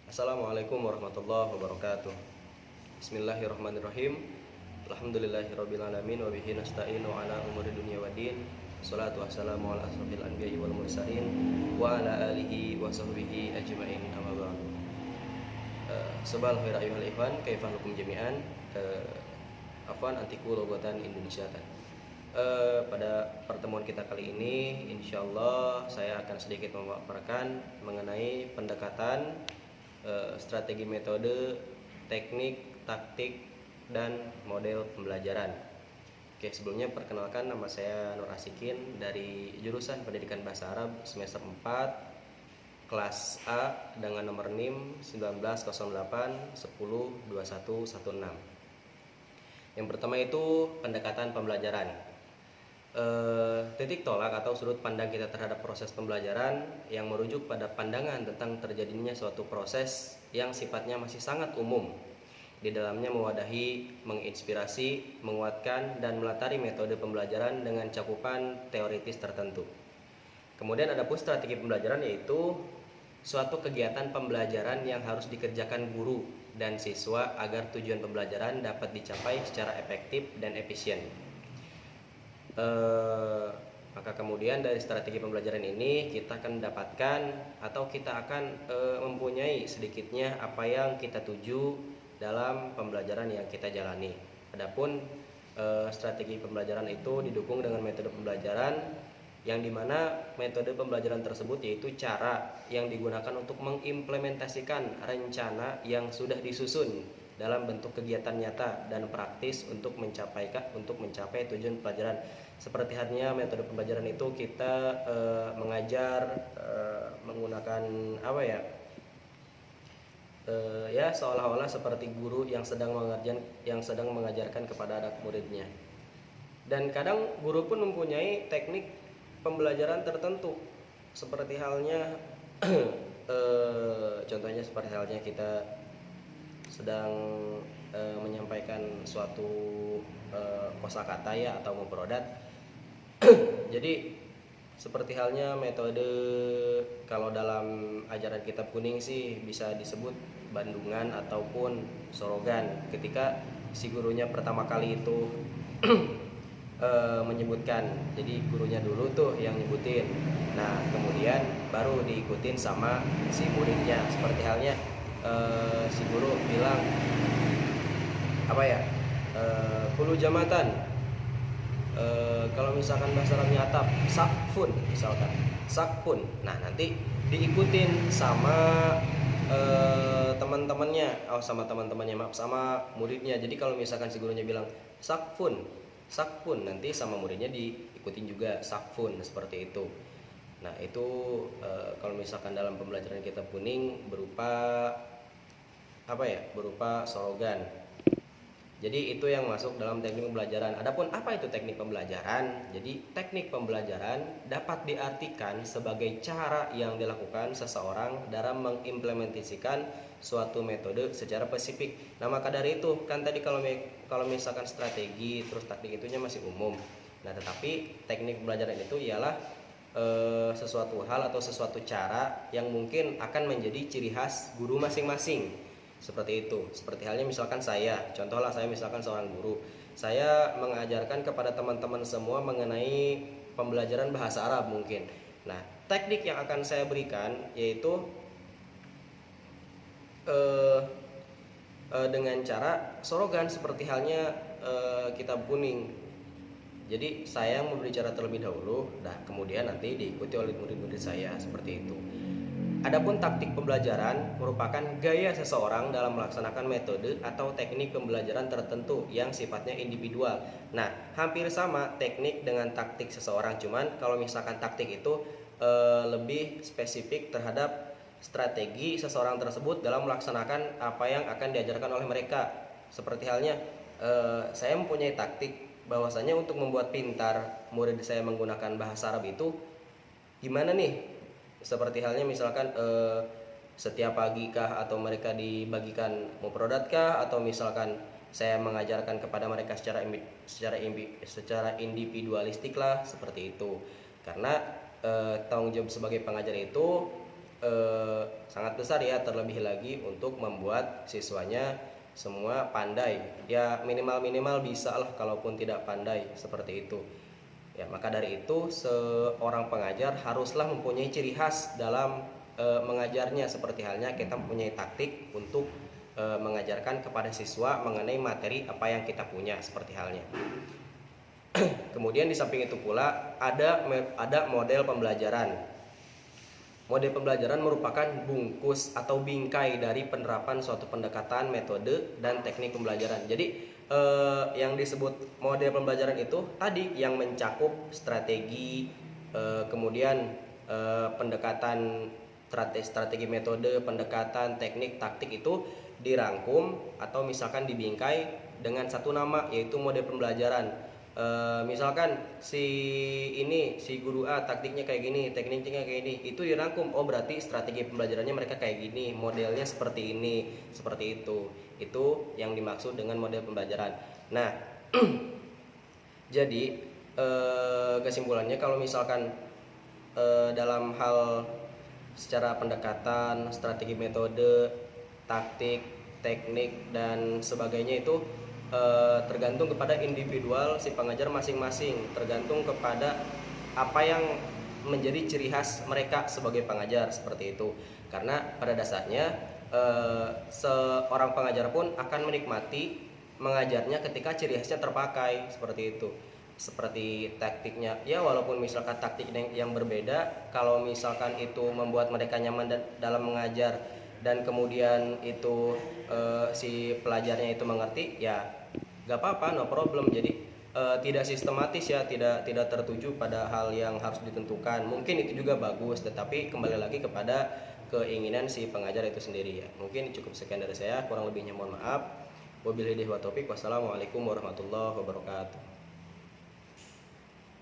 Assalamualaikum warahmatullahi wabarakatuh. Bismillahirrahmanirrahim. Alhamdulillahirabbil alamin wa bihi nasta'inu ala umuri dunya waddin. Wassalatu wassalamu ala asrofil anbiya'i wal mursalin wa ala alihi wa sahbihi ajmain, amma ba'du. Sabal khair ayyuhal ikhwan, kaifa halukum jami'an? Afwan antiku logatan Indonesia kan. Pada pertemuan kita kali ini, insyaallah saya akan sedikit memaparkan mengenai pendekatan strategi, metode, teknik, taktik, dan model pembelajaran. Oke, sebelumnya perkenalkan, nama saya Nur Asikin dari jurusan Pendidikan Bahasa Arab semester 4 kelas A dengan nomor NIM 1908102116. Yang pertama itu pendekatan pembelajaran. Titik tolak atau sudut pandang kita terhadap proses pembelajaran yang merujuk pada pandangan tentang terjadinya suatu proses yang sifatnya masih sangat umum. Di dalamnya mewadahi, menginspirasi, menguatkan, dan melatari metode pembelajaran dengan cakupan teoritis tertentu. Kemudian ada pun strategi pembelajaran, yaitu suatu kegiatan pembelajaran yang harus dikerjakan guru dan siswa agar tujuan pembelajaran dapat dicapai secara efektif dan efisien. Maka kemudian dari strategi pembelajaran ini kita akan mendapatkan atau kita akan mempunyai sedikitnya apa yang kita tuju dalam pembelajaran yang kita jalani. Adapun strategi pembelajaran itu didukung dengan metode pembelajaran yang dimana metode pembelajaran tersebut yaitu cara yang digunakan untuk mengimplementasikan rencana yang sudah disusun dalam bentuk kegiatan nyata dan praktis untuk mencapai tujuan pelajaran. Seperti halnya metode pembelajaran itu kita mengajar menggunakan seolah-olah seperti guru yang sedang mengajarkan kepada anak muridnya. Dan kadang guru pun mempunyai teknik pembelajaran tertentu, seperti halnya contohnya seperti halnya kita sedang menyampaikan suatu kosakata ya atau memprodad. Jadi seperti halnya metode, kalau dalam ajaran kitab kuning sih bisa disebut bandungan ataupun sorogan. Ketika si gurunya pertama kali itu menyebutkan, jadi gurunya dulu tuh yang nyebutin, nah kemudian baru diikutin sama si muridnya. Seperti halnya si guru bilang kulu jamatan, kalau misalkan bahasa Arabnya atap, sakfun misalkan, sakfun. Nah nanti diikutin sama sama muridnya. Jadi kalau misalkan si gurunya bilang sakfun, nanti sama muridnya diikutin juga sakfun, seperti itu. Nah itu kalau misalkan dalam pembelajaran kitab kuning berupa sorogan. Jadi itu yang masuk dalam teknik pembelajaran. Adapun apa itu teknik pembelajaran? Jadi teknik pembelajaran dapat diartikan sebagai cara yang dilakukan seseorang dalam mengimplementasikan suatu metode secara spesifik. Nah maka dari itu kan tadi kalau misalkan strategi terus taktik itunya masih umum. Nah tetapi teknik pembelajaran itu ialah sesuatu hal atau sesuatu cara yang mungkin akan menjadi ciri khas guru masing-masing. Seperti itu. Seperti halnya misalkan saya misalkan seorang guru. Saya mengajarkan kepada teman-teman semua mengenai pembelajaran bahasa Arab mungkin. Nah, teknik yang akan saya berikan yaitu dengan cara sorogan, seperti halnya kitab kuning. Jadi saya yang berbicara terlebih dahulu, kemudian nanti diikuti oleh murid-murid saya, seperti itu. Adapun taktik pembelajaran merupakan gaya seseorang dalam melaksanakan metode atau teknik pembelajaran tertentu yang sifatnya individual. Nah, hampir sama teknik dengan taktik seseorang, cuman kalau misalkan taktik itu lebih spesifik terhadap strategi seseorang tersebut dalam melaksanakan apa yang akan diajarkan oleh mereka. Seperti halnya saya mempunyai taktik bahwasanya untuk membuat pintar murid saya menggunakan bahasa Arab itu gimana nih? Seperti halnya misalkan setiap pagi kah, atau mereka dibagikan mufradat kah, atau misalkan saya mengajarkan kepada mereka secara individualistik lah, seperti itu. Karena tanggung jawab sebagai pengajar itu sangat besar ya, terlebih lagi untuk membuat siswanya semua pandai ya, minimal bisa lah kalaupun tidak pandai seperti itu ya. Maka dari itu seorang pengajar haruslah mempunyai ciri khas dalam mengajarnya, seperti halnya kita mempunyai taktik untuk mengajarkan kepada siswa mengenai materi apa yang kita punya, seperti halnya. Kemudian di samping itu pula ada model pembelajaran. Model pembelajaran merupakan bungkus atau bingkai dari penerapan suatu pendekatan, metode, dan teknik pembelajaran. Jadi yang disebut model pembelajaran itu tadi yang mencakup strategi, kemudian pendekatan, strategi, metode, pendekatan, teknik, taktik itu dirangkum atau misalkan dibingkai dengan satu nama, yaitu model pembelajaran. Misalkan si guru A taktiknya kayak gini, tekniknya kayak gini, itu dirangkum. Oh, berarti strategi pembelajarannya mereka kayak gini, modelnya seperti ini, seperti itu yang dimaksud dengan model pembelajaran. Nah, jadi kesimpulannya kalau misalkan dalam hal secara pendekatan, strategi, metode, taktik, teknik, dan sebagainya itu tergantung kepada individual si pengajar masing-masing, tergantung kepada apa yang menjadi ciri khas mereka sebagai pengajar, seperti itu. Karena pada dasarnya seorang pengajar pun akan menikmati mengajarnya ketika ciri khasnya terpakai, seperti itu. Seperti taktiknya ya, walaupun misalkan taktik yang berbeda, kalau misalkan itu membuat mereka nyaman dalam mengajar dan kemudian itu si pelajarnya itu mengerti, ya gak apa-apa, no problem. Jadi tidak sistematis ya, tidak tertuju pada hal yang harus ditentukan. Mungkin itu juga bagus, tetapi kembali lagi kepada keinginan si pengajar itu sendiri ya. Mungkin cukup sekian dari saya, kurang lebihnya mohon maaf. Wabillahi taufiq, wassalamualaikum warahmatullahi wabarakatuh.